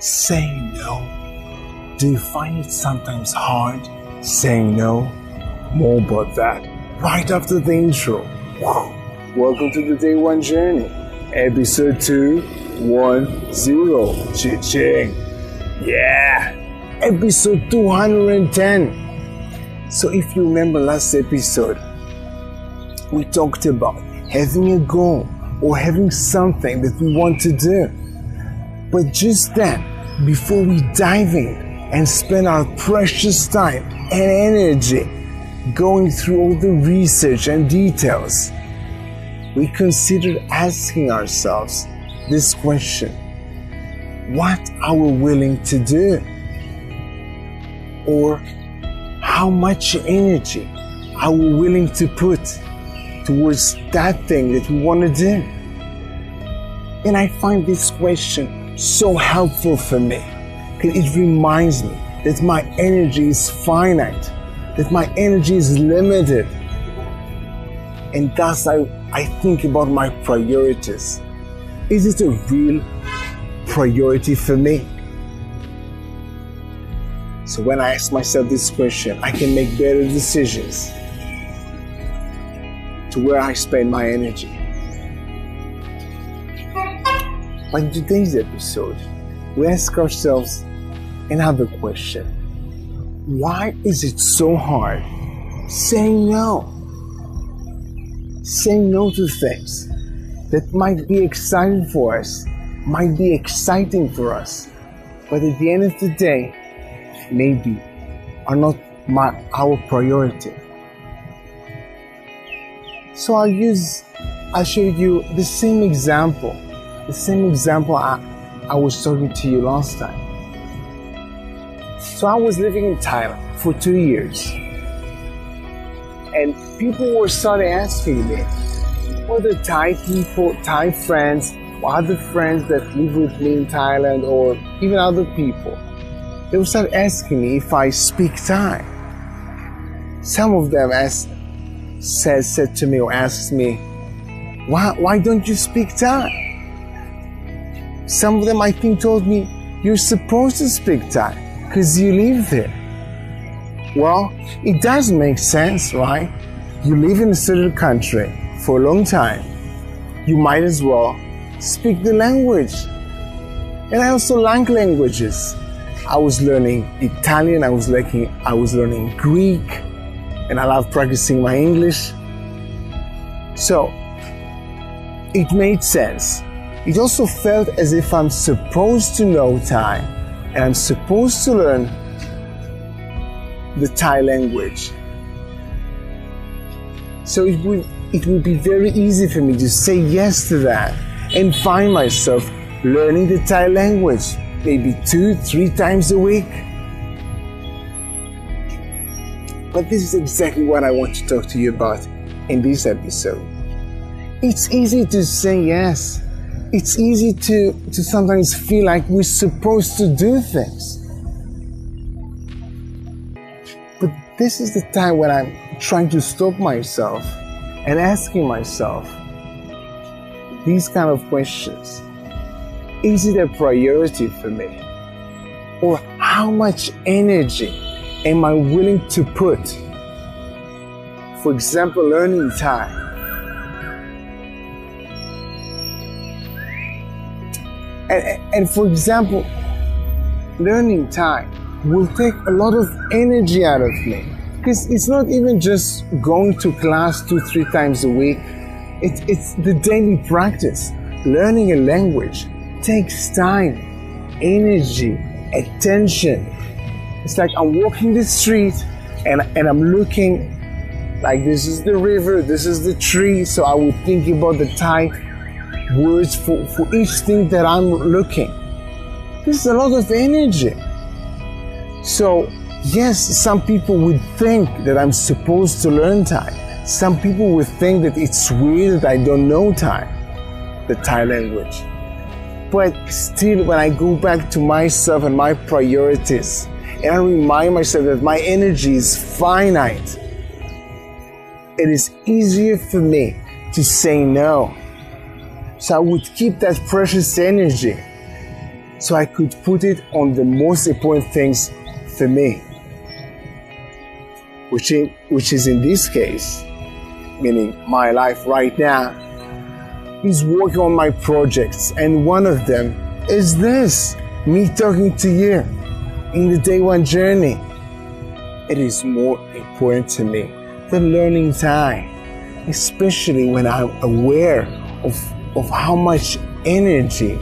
Saying no. Do you find it sometimes hard saying no? More about that right after the intro. Welcome to the Day One Journey, episode 210. Cha-ching. Yeah, episode 210. So if you remember last episode, we talked about having a goal or having something that we want to do. But just then, before we dive in and spend our precious time and energy going through all the research and details, we considered asking ourselves this question: what are we willing to do? Or how much energy are we willing to put towards that thing that we want to do? And I find this question so helpful for me, because it reminds me that my energy is finite, that my energy is limited, and thus I think about my priorities. Is it a real priority for me? So when I ask myself this question, I can make better decisions to where I spend my energy. But in today's episode, we ask ourselves another question. Why is it so hard saying no? Saying no to things that might be exciting for us, might be exciting for us, but at the end of the day, maybe are not our priority. So I'll show you the same example I was talking to you last time. So I was living in Thailand for 2 years, and people were started asking me, whether Thai people, Thai friends, or other friends that live with me in Thailand, or even other people, they would start asking me if I speak Thai. Some of them said to me or asked me, why don't you speak Thai? Some of them, I think, told me, you're supposed to speak Thai because you live there. Well, it does make sense, right? You live in a certain country for a long time. You might as well speak the language. And I also like languages. I was learning Italian, I was learning Greek, and I love practicing my English. So, it made sense. It also felt as if I'm supposed to know Thai and I'm supposed to learn the Thai language. So it would be very easy for me to say yes to that and find myself learning the Thai language maybe 2-3 times a week. But this is exactly what I want to talk to you about in this episode. It's easy to say yes. It's easy to sometimes feel like we're supposed to do things. But this is the time when I'm trying to stop myself and asking myself these kind of questions. Is it a priority for me? Or how much energy am I willing to put? For example, learning Thai. And for example, learning Thai will take a lot of energy out of me, because it's not even just going to class 2-3 times a week. It's the daily practice. Learning a language takes time, energy, attention. It's like I'm walking the street and I'm looking like this is the river, this is the tree, so I will think about the Thai words for each thing that I'm looking. This is a lot of energy. So yes, some people would think that I'm supposed to learn Thai. Some people would think that it's weird that I don't know Thai, the Thai language. But still, when I go back to myself and my priorities, and I remind myself that my energy is finite, it is easier for me to say no. So I would keep that precious energy so I could put it on the most important things for me, which is in this case, meaning my life right now, is working on my projects. And one of them is this, me talking to you in the Day One journey. It is more important to me than learning Thai, especially when I'm aware of how much energy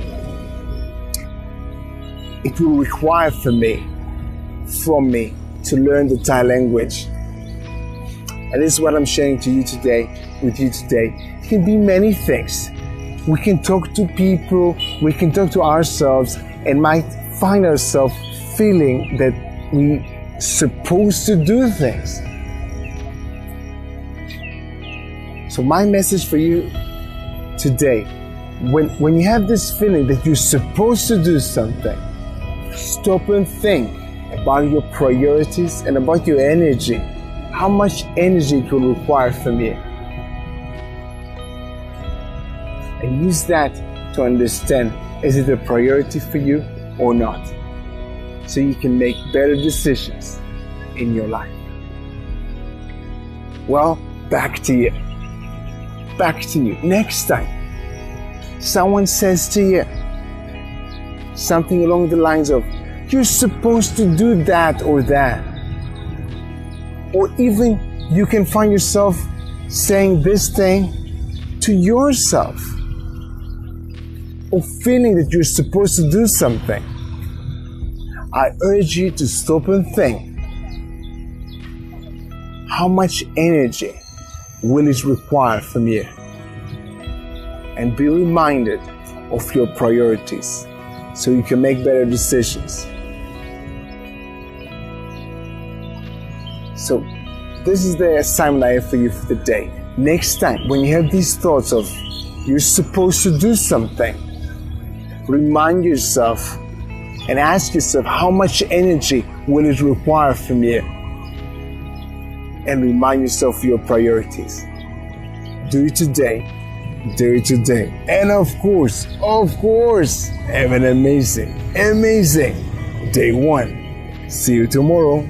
it will require from me to learn the Thai language. And this is what I'm sharing with you today. It can be many things. We can talk to people, we can talk to ourselves, and might find ourselves feeling that we're supposed to do things. So my message for you today, when you have this feeling that you're supposed to do something, stop and think about your priorities and about your energy. How much energy it will require from you. And use that to understand, is it a priority for you or not? So you can make better decisions in your life. Well, back to you. Next time, someone says to you something along the lines of, you're supposed to do that or that. Or even you can find yourself saying this thing to yourself, or feeling that you're supposed to do something. I urge you to stop and think, how much energy will it require from you? And be reminded of your priorities so you can make better decisions. So this is the assignment I have for you for the day. Next time, when you have these thoughts of you're supposed to do something, remind yourself and ask yourself, how much energy will it require from you? And remind yourself of your priorities. Do it today. And of course, have an amazing Day One. See you tomorrow.